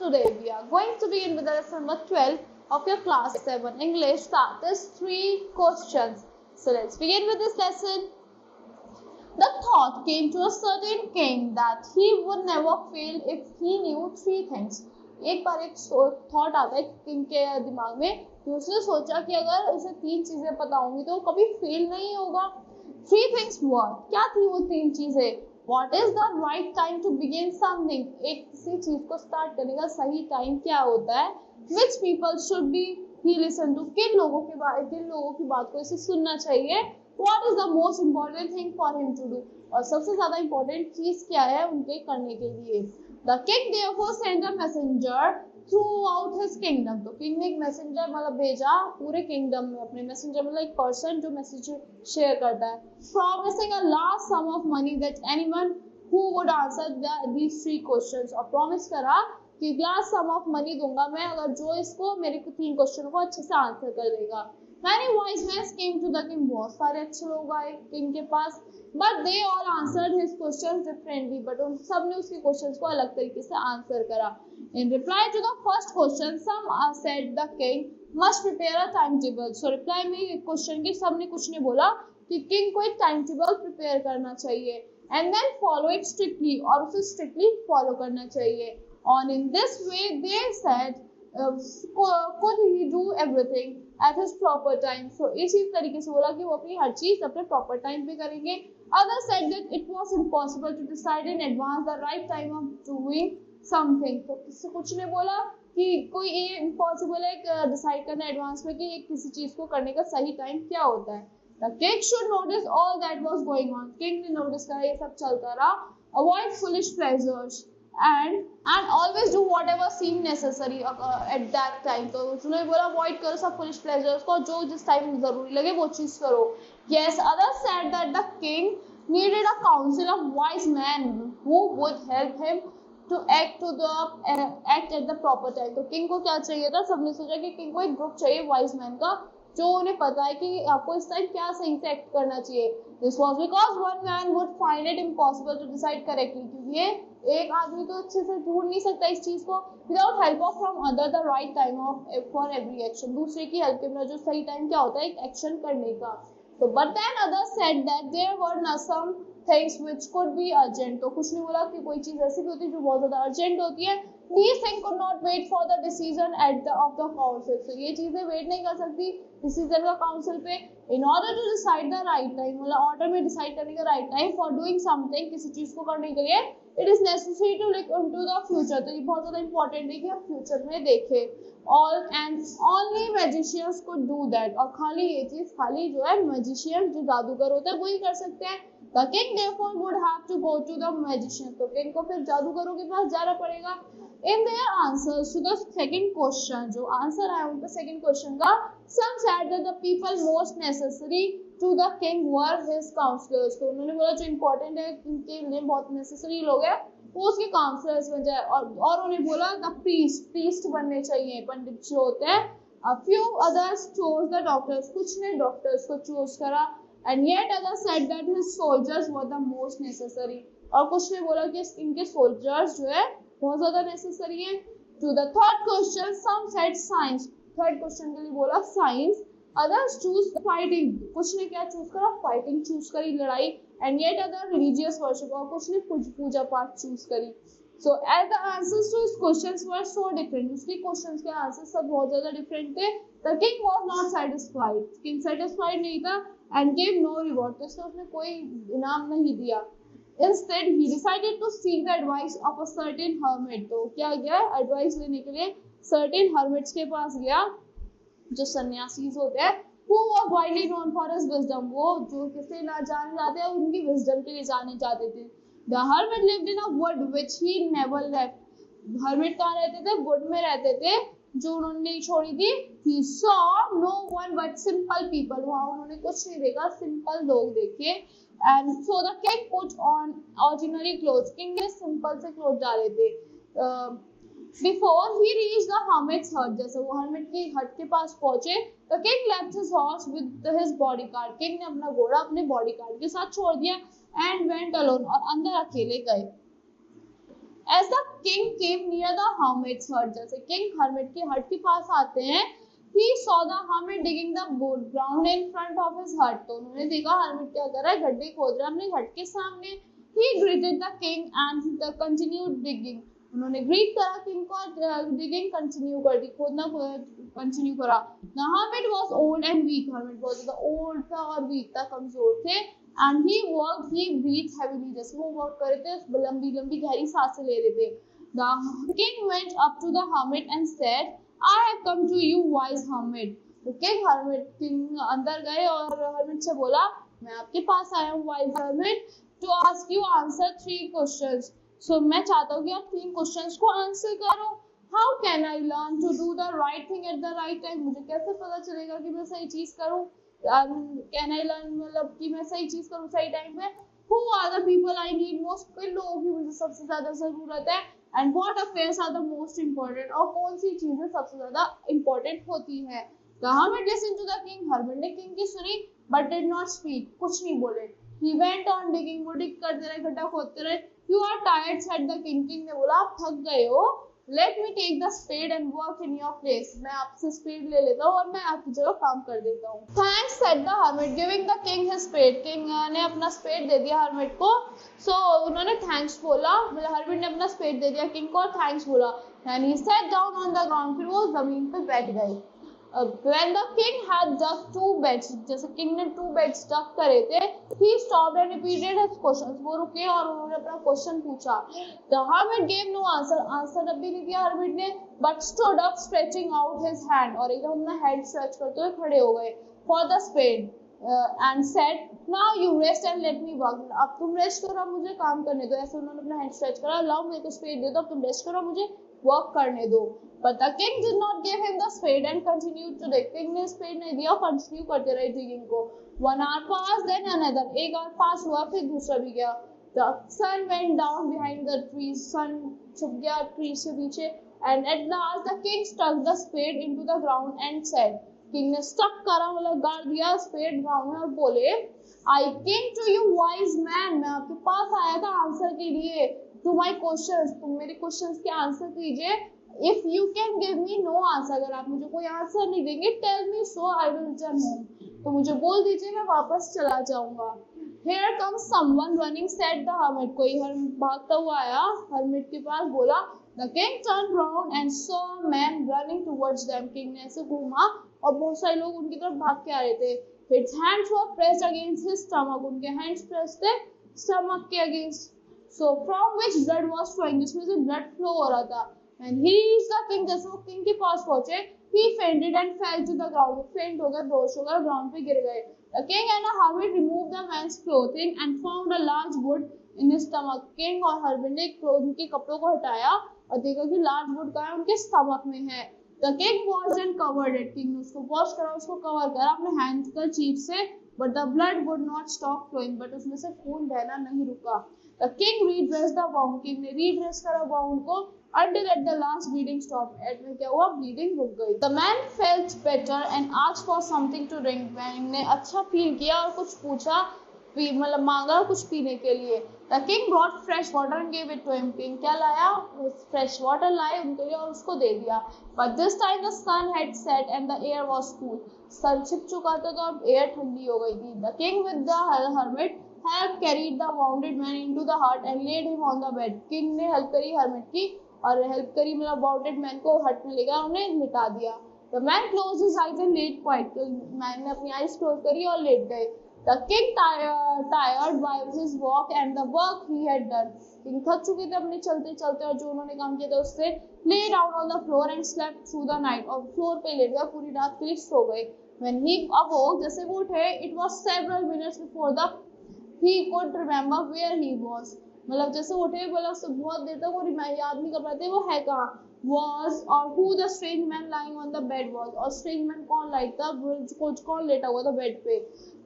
today we are going to begin with the lesson number 12 of your class 7 English, that is 3 questions. So let's begin with this lesson. The thought came to a certain king that he would never fail if he knew 3 things. एक बार एक thought आता है king के दिमाग में कि उसने सोचा कि अगर उसे 3 चीजें पता होंगी तो कभी फेल नहीं होगा. 3 things what? क्या थी वो 3 चीजें? What is the right time to begin something? एक किसी चीज को स्टार्ट करने का सही टाइम क्या होता है? Which people should be he listen to? किन लोगों की बात को इसे सुनना चाहिए? What is the most important thing for him to do? और सबसे ज्यादा इम्पोर्टेंट चीज क्या है उनके करने के लिए? The king therefore sent a messenger throughout his kingdom. तो किंग ने एक मैसेंजर मतलब भेजा पूरे किंगडम में. अपने मैसेंजर मतलब एक पर्सन जो मैसेज शेयर करता है. Promising a large sum of money that anyone who would answer these 3 questions. और प्रॉमिस करा कि large sum of money दूंगा मैं अगर जो इसको मेरे 3 क्वेश्चन को अच्छे से आंसर कर देगा. Many wise men came to the king. बहुत सारे अच्छे लोग आए किंग के पास. But they all answered his questions differently. But उन सब ने उसके क्वेश्चंस को अलग तरीके से आंसर करा. In reply to the first question, some said the king must prepare a timetable. So reply में एक क्वेश्चन के सब ने कुछ ने बोला कि किंग को एक टाइम टेबल प्रिपेयर करना चाहिए. And then follow it strictly. और उसे strictly follow करना चाहिए. And in this way they said, could he do everything at his proper time? So इसी तरीके से बोला कि वो अपनी हर चीज अपने proper time पे करेंगे. Others said that it was impossible to decide in advance the right time of doing something. तो किसी कुछ ने बोला कि कोई ये impossible है डिसाइड करना एडवांस में कि किसी चीज को करने का सही टाइम क्या होता है. The king should notice all that was going on. King ने नोटिस करा ये सब चलता रहा. Avoid foolish pleasures and always do whatever seemed necessary at that time. तो उसने बोला अवॉइड करो सब foolish pleasures को, जो जिस टाइम जरूरी लगे वो चीज करो. Yes, others said that the king needed a council of wise men who would help him to act at the proper time. तो किंग को क्या चाहिए था? सबने सोचा कि किंग को एक ग्रुप चाहिए वाइज मैन का जो उन्हें पता है कि आपको इस टाइम क्या सही से एक्ट करना चाहिए. This was because one man would find it impossible to decide correctly. क्योंकि ये एक आदमी तो अच्छे से ढूंढ नहीं सकता इस चीज को without help of from other the right time of for every action. दूसरे की हेल्प के बिना जो सही टाइम क्या होता है एक एक्शन करने का. तो but then others said that there were not some things which could be urgent. तो कुछ ने बोला कि कोई चीज ऐसी भी होती है जो बहुत ज्यादा अर्जेंट होती है. These things could not wait for the decision of the council. So ये चीजें वेट नहीं कर सकती डिसीजन का काउंसिल पे. In order to decide the right time, मतलब ऑर्डर में डिसाइड करने का right time for doing something, किसी चीज को करने के लिए it is necessary to look into the future. तो ये बहुत ज्यादा इंपॉर्टेंट है कि हम फ्यूचर में देखें. All and only magicians could do that. और खाली ये चीज खाली जो है मैजिशियन जो जादूगर होता है वही कर सकते हैं. The king therefore would have to go to the magician. तो किंग को फिर जादूगरों के पास जाना पड़ेगा. In their answers to the second question, जो आंसर आया उनका सेकंड क्वेश्चन का, some said that the people most necessary to the king were his counselors. तो उन्होंने बोला जो इम्पोर्टेंट है उनके लिए बहुत नेसेसरी लोग हैं वो उसके काउंसलर्स बन जाए. और उन्हें बोला द प्रीस्ट बनने चाहिए पंडित जो होते हैं. A few others chose the doctors. कुछ ने डॉक्टर्स को चूज करा. And yet others said that his soldiers were the most necessary. और कुछ ने बोला कि इनके सोल्जर्स जो है बहुत ज्यादा नेसेसरी है. To the third question, some said science. Third question के लिए बोला साइंस. Others choose fighting. कुछ ने क्या चूज करा? फाइटिंग चूज करी, लड़ाई. And yet other religious worship. और कुछ ने पूजा पाठ चूज करी. So as the answers to his questions were so different, उसके क्वेश्चंस के आंसर सब बहुत ज्यादा डिफरेंट थे. The king was not satisfied. King satisfied नहीं था and gave no reward. तो इसलिए उसने कोई इनाम नहीं दिया. Instead, he decided to seek the advice of a certain hermit. तो क्या गया? एडवाइस लेने के लिए certain hermits के पास गया जो सन्यासीज होते हैं. Who was widely known for his wisdom. वो जो किसे ना जाने जाते हैं उनकी विजडम के लिए जाने जाते थे. The hermit lived in a wood which he never left. hermit कहाँ रहते थे? वुड में रहते थे जो उन्होंने नहीं छोड़ी थी. He saw no one but simple people. वहाँ उन्होंने कुछ नहीं देखा, सिंपल लोग देखे. And so the king put on ordinary clothes. King ने सिंपल से क्लोथ डाले थे. Before he reached the hermit's hut, जैसे वो hermit की हट के पास पहुंचे, the king left his horse with his bodyguard. King ने अपना घोड़ा अपने बॉडीगार्ड के साथ छोड़ दिया and went alone. और अंदर अकेले गए. As the king came near the hermit's hut, जैसे king hermit की hut के पास आते हैं, he saw the hermit digging the ground in front of his hut. तो उन्होंने देखा hermit क्या कर रहा है, गड्ढे खोद रहा है अपने hut के सामने. He greeted the king and the continued digging. उन्होंने ग्रीट करा किंग को, digging कंटिन्यू कर दी, खोदना कंटिन्यू करा. The hermit was old and weak. hermit बहुत ज्यादा old था और weak था, कमजोर थे. And he breathed heavily. जैसे वो वर्क कर रहे थे, लंबी लंबी गहरी सांसें ले रहे थे. The king went up to the hermit and said, I have come to you, wise hermit. तो king अंदर गए और hermit से बोला, मैं आपके पास आया हूँ wise hermit, to ask you answer 3 questions. So मैं चाहता हूँ कि आप 3 questions को आंसर करो. How can I learn to do the right thing at the right time? मुझे कैसे पता चलेगा कि मैं सही चीज करूँ? Can I learn मतलब कि मैं सही चीज करूँ सही टाइम में? Who are the people I need most? किन लोगों की मुझे सबसे ज्यादा जरूरत है? And what affairs are the most important? और कौन सी चीजें सबसे ज्यादा important होती हैं? The hermit listened to the king. hermit ने king की सुनी, but did not speak. कुछ नहीं बोले. He went on digging. वो dig करते रहे, गड्ढा खोदते रहे. You are tired, said the king. king ने बोला, आप थक गए हो. Let me take the spade and work in your place. मैं आपसे स्पेड ले लेता हूँ और मैं आपकी जगह काम कर देता हूँ. Thanks, said the hermit, giving the king his spade. king ने अपना स्पेड दे दिया hermit को. So उन्होंने thanks बोला, मतलब hermit ने अपना स्पेड दे दिया king को और thanks बोला. And he sat down on the ground. फिर वो जमीन पे बैठ गए. When the king had dug 2 beds, जैसे king ने 2 beds dug करे थे, he stopped and repeated his questions. वो रुके और उन्होंने अपना question पूछा. The hermit gave no answer. Answer अब भी नहीं दिया hermit ने, but stood up, stretching out his hand. और एकदम अपना hand stretch करते हुए खड़े हो गए for the spade and said, now you rest and let me work. अब तुम rest करो, अब मुझे काम करने दो. ऐसे उन्होंने अपना hand stretch करा, लाओ मेरे को spade दे दो, अब तुम rest करो, मुझे work करने दो. But the king did not give him the spade and continued to dig. King ने spade नहीं दिया, continue करते रहे digging को. 1 hour passed, then another. 1 hour pass हुआ, फिर दूसरा भी गया. The sun went down behind the trees. Sun छुप गया trees के पीछे. And at last the king stuck the spade into the ground and said, king ने stuck करा, मतलब गाड़ दिया spade ground में और बोले, I came to you wise man. मैं आपके पास आया था आंसर के लिए. To my questions. तुम मेरे questions के आंसर कीजिए. If you can give me no answer, अगर आप मुझे कोई आंसर नहीं देंगे, tell me so I will return home. तो मुझे बोल दीजिए, मैं वापस चला जाऊंगा. Here comes someone running, said the hermit. कोई भागता हुआ आया hermit के पास, बोला. The king turned round and saw a man running towards them. king ने ऐसे घूमा और बहुत सारे लोग उनकी तरफ भाग के आ रहे थे. His hands were pressed against his stomach. उनके hands pressed थे stomach के against. So from which blood was flowing, जिसमें से blood flow हो रहा था. And he reached the king. जैसे वो king के पास पहुंचे, he fainted and fell to the ground. वो faint हो गए, बेहोश हो गए, ground पे गिर गए. The king and the hermit removed the man's clothing and found a large wood in his stomach. king और hermit ने उनके कपड़ों को हटाया और देखा कि large wood का है, उनके stomach में है. The king washed and covered it. king ने उसको wash करा, उसको cover करा अपने hands का चीप से, but the blood would not stop flowing. But उसमें से खून बहना नहीं रुका. The king redressed the wound. king ने redress करा wound को until at the last bleeding stopped. At में क्या हुआ, bleeding रुक गई. The man felt better and asked for something to drink. man ने अच्छा फील किया और कुछ पूछा, मतलब मांगा कुछ पीने के लिए. The king brought fresh water and gave it to him. king क्या लाया, fresh water लाए उनके लिए और उसको दे दिया. But this time the sun had set and the air was cool. sun छिप चुका था तो अब air ठंडी हो गई थी. The king with the hermit helped carried the wounded man into the hut and laid him on the bed. king ने help करी hermit की और हेल्प करी, मतलब wounded man को हट में लेकर उन्हें लिटा दिया. The man closed his eyes and laid quiet. man ने अपनी eyes close करी और लेट गए. The king tired by his walk and the work he had done. king थक चुके थे अपने चलते चलते और जो उन्होंने काम किया था उससे. Lay down on the floor and slept through the night. और फ्लोर पे लेट गया, पूरी रात के लिए सो गए. When he awoke, जैसे वो उठे, it was several minutes before he could remember where he was. मतलब जैसे उठे, बोला उससे बहुत देर तक वो याद नहीं कर पाते वो है कहाँ. Was और who the strange man lying on the bed was. और strange man कौन लाइक था, कौन लेटा हुआ था बेड पे.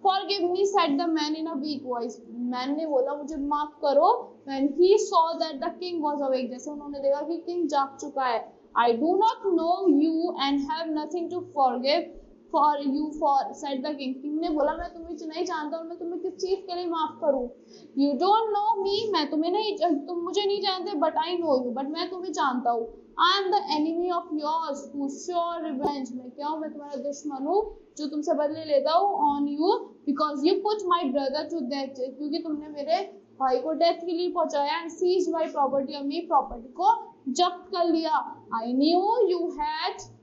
Forgive me, said the man in a weak voice. man ने बोला मुझे माफ करो. When he saw that the king was awake, जैसे उन्होंने देखा कि king जाग चुका है. I do not know you and have nothing to forgive. For you for said the king. King ने बोला मैं तुम्हें नहीं जानता और मैं तुम्हें किस चीज के लिए माफ करूं। यू डोंट नो मी, मैं तुम्हें नहीं, तुम मुझे नहीं जानते, but I know you, but मैं तुम्हें जानता हूँ। I am the enemy of yours who sure revenge, मैं क्या हूँ, मैं तुम्हारा दुश्मन हूँ जो तुमसे बदले लेता हूँ on you because you put my brother to death, क्योंकि तुमने मेरे भाई को डेथ के लिए पहुंचाया एंड सीज माई प्रॉपर्टी, और मेरी प्रॉपर्टी को जब्त कर लिया। I knew you had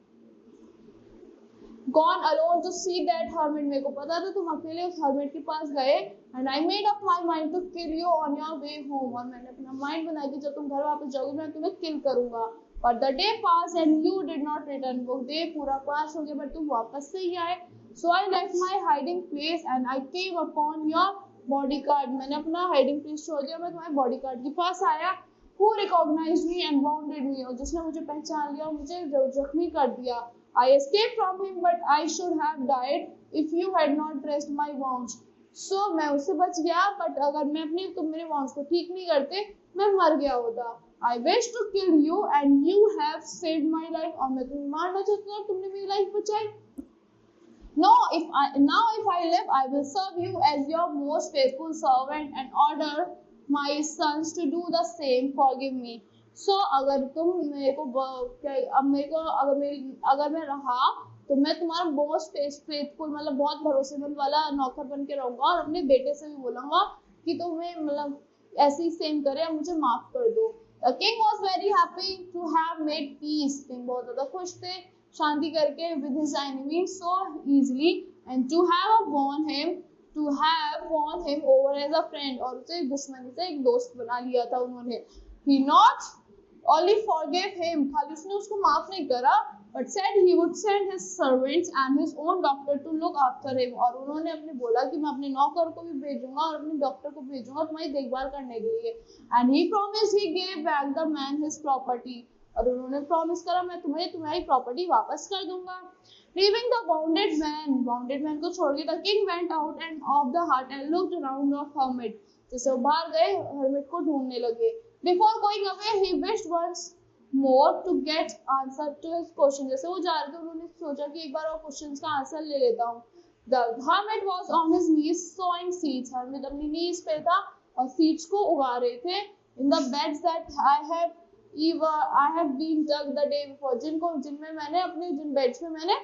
gone alone to see that hermit, मेरे को पता था तुम अकेले उस hermit के पास गए, and I made up my mind to kill you on your way home, और मैंने अपना माइंड बनाया कि जब तुम घर वापस जाओगे मैं तुम्हें किल करूंगा। But the day passed and you did not return, वो डे पूरा पास हो गया बट तुम वापस से ही आए। So I left my hiding place and I came upon your bodyguard, मैंने अपना hiding place छोड़ दिया, मैं तुम्हारे bodyguard के पास आया। Who recognized me and wounded me, और जिसने मुझे पहचान लिया और मुझे जख्मी कर दिया। I escaped from him, but I should have died if you had not dressed my wounds. So मैं उससे बच गया, but अगर मैं तुम मेरे wounds को ठीक नहीं करते, मैं मर गया होता। I wish to kill you and you have saved my life, और मैं तुम्हें मारना चाहता हूँ, तुमने मेरी लाइफ बचाई। No, if I live, I will serve you as your most faithful servant and order my sons to do the same. Forgive me. So अगर तुम मेरे को अब मेरे को अगर मैं रहा तो मैं तुम्हारा मोस्ट फेथफुल मतलब बहुत भरोसेमंद वाला नौकर बन के रहूंगा, और अपने बेटे से भी बोलूंगा कि तुम्हें मतलब ऐसे ही सेम करे, मुझे माफ कर दो। The king was very happy to have made peace. King बहुत ज्यादा खुश थे शांति करके with his enemy so easily and to have won him over as a friend, और उसे दुश्मनी से एक दोस्त बना लिया था उन्होंने। He not only forgave him, खाली उसने उसको माफ नहीं करा, but said he would send his servants and his own doctor to look after him, और उन्होंने अपने बोला कि मैं अपने नौकर को भी भेजूंगा और अपने डॉक्टर को भेजूंगा तुम्हारी देखभाल करने के लिए। And he promised he gave back the man his property, और उन्होंने प्रॉमिस करा मैं तुम्हारी प्रॉपर्टी वापस कर दूंगा। Leaving the wounded man को छोड़ के the king went out and of the hut and looked around of hermit, जैसे वो बाहर गए hermit को ढूंढने लगे। Before going away, he wished once more to get answer to his question, जैसे वो जा रहे थे उन्होंने सोचा कि एक बार और क्वेश्चंस का आंसर ले लेता हूँ। The hermit was on his knees sowing seeds, hermit अपनी knees पे था और seeds को उगा रहे थे। In the beds that I have been dug the day before, जिन बेड्स में मैंने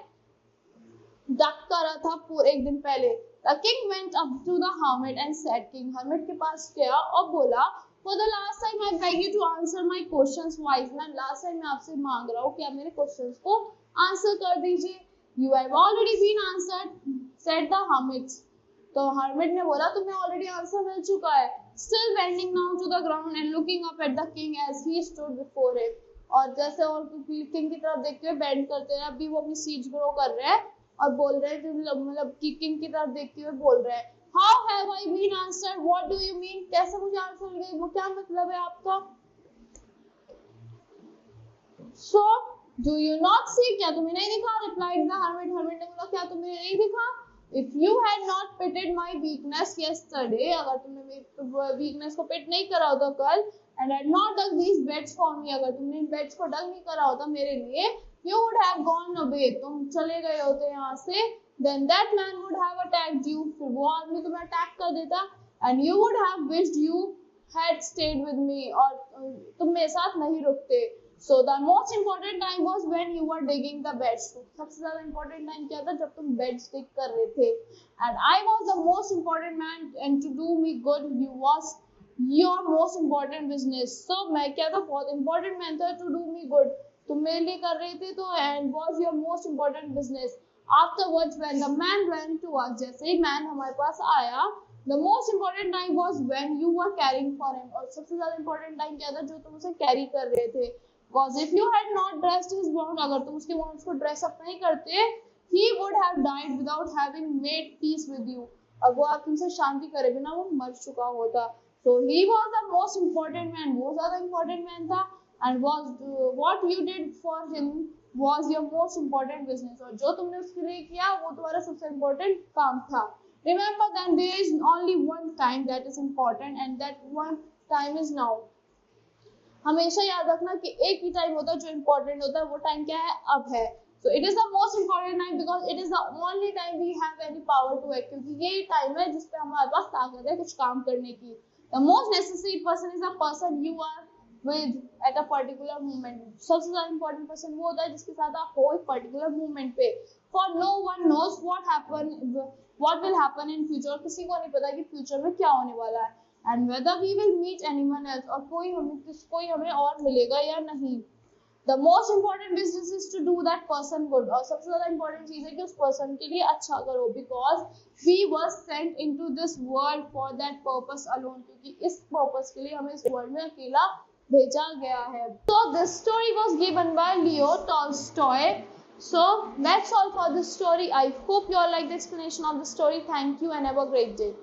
डक करा था पूरे एक दिन पहले। The king went up to the hermit and said, king hermit के पास गया और बोला, For the last time I beg you to answer my questions wise, मैं last time मैं आपसे मांग रहा हूँ कि आप मेरे questions को answer कर दीजिए। You have already been answered, said the hermit. तो hermit ने बोला तुम्हें already answer मिल चुका है। Still bending down to the ground and looking up at the king as he stood before him, और जैसे और king की तरफ देखते हुए bend करते हैं, अभी वो अपनी seeds grow कर रहे हैं और बोल रहे हैं मतलब king की तरफ देखते हुए बोल रहे हैं, How have I been answered? What do you mean? कैसे मुझे आंसर मिल गई? वो क्या मतलब है आपका? So, do you not see? क्या तुम्हें नहीं दिखा? Replied the hermit. Hermit ने बोला क्या तुम्हें नहीं दिखा? If you had not pitied my weakness yesterday, अगर तुमने मेरी weakness को pit नहीं करा होता कल, and had not dug these beds for me, अगर तुमने इन beds को dug नहीं करा होता मेरे लिए, you would have gone away. तुम चले गए होते यहाँ से. Then that man would have attacked you, फिर वो आदमी तुम्हें अटैक कर देता, and you would have wished you had stayed with me, और तुम मेरे साथ नहीं रुकते। So the most important time was when you were digging the beds. सबसे ज़्यादा important time क्या था? जब तुम beds dig कर रहे थे। And I was the most important man, and to do me good, you was your most important business. So मैं क्या था? बहुत important man था to do me good. तुम मेरे लिए कर रहे थे तो and was your most important business. Afterwards, when the man ran to us, जैसे ही man हमारे पास आया, the most important time was when you were caring for him, और सबसे ज़्यादा important time क्या था? जो तुम उसे carry कर रहे थे। Because if you had not dressed his wound, अगर तुम उसके wounds को dress up नहीं करते, he would have died without having made peace with you. अब वो आप तुमसे शांति करे बिना वो मर चुका होता। So he was the most important man, वो ज़्यादा important man था, and was what you did for him was your most important business, और जो तुमने उसके लिए किया वो तुम्हारा सबसे important काम था। Remember that there is only one time that is important, and that one time is now. हमेशा याद रखना कि एक ही टाइम होता है जो important होता है, वो टाइम क्या है? अब है। So it is the most important time because it is the only time we have any power to act. क्योंकि ये टाइम है जिस पे हमारे पास ताकत है कुछ काम करने की. The most necessary person is the person you are with at a particular moment. सबसे ज्यादा important person वो होता है जिसके साथ आप हो एक particular moment पे. For no one knows what will happen in future. किसी को नहीं पता कि future में क्या होने वाला है. And whether we will meet anyone else और कोई हमें और मिलेगा या नहीं. The most important business is to do that person good. और सबसे ज़्यादा important चीज़ है कि उस person के लिए अच्छा करो because we were sent into this world for that purpose alone. क्योंकि इस purpose के लिए हमें इस world में अकेला भेजा गया है. So this story was given by Leo Tolstoy. So that's all for this story. I hope you all like the explanation of the story. Thank you and have a great day.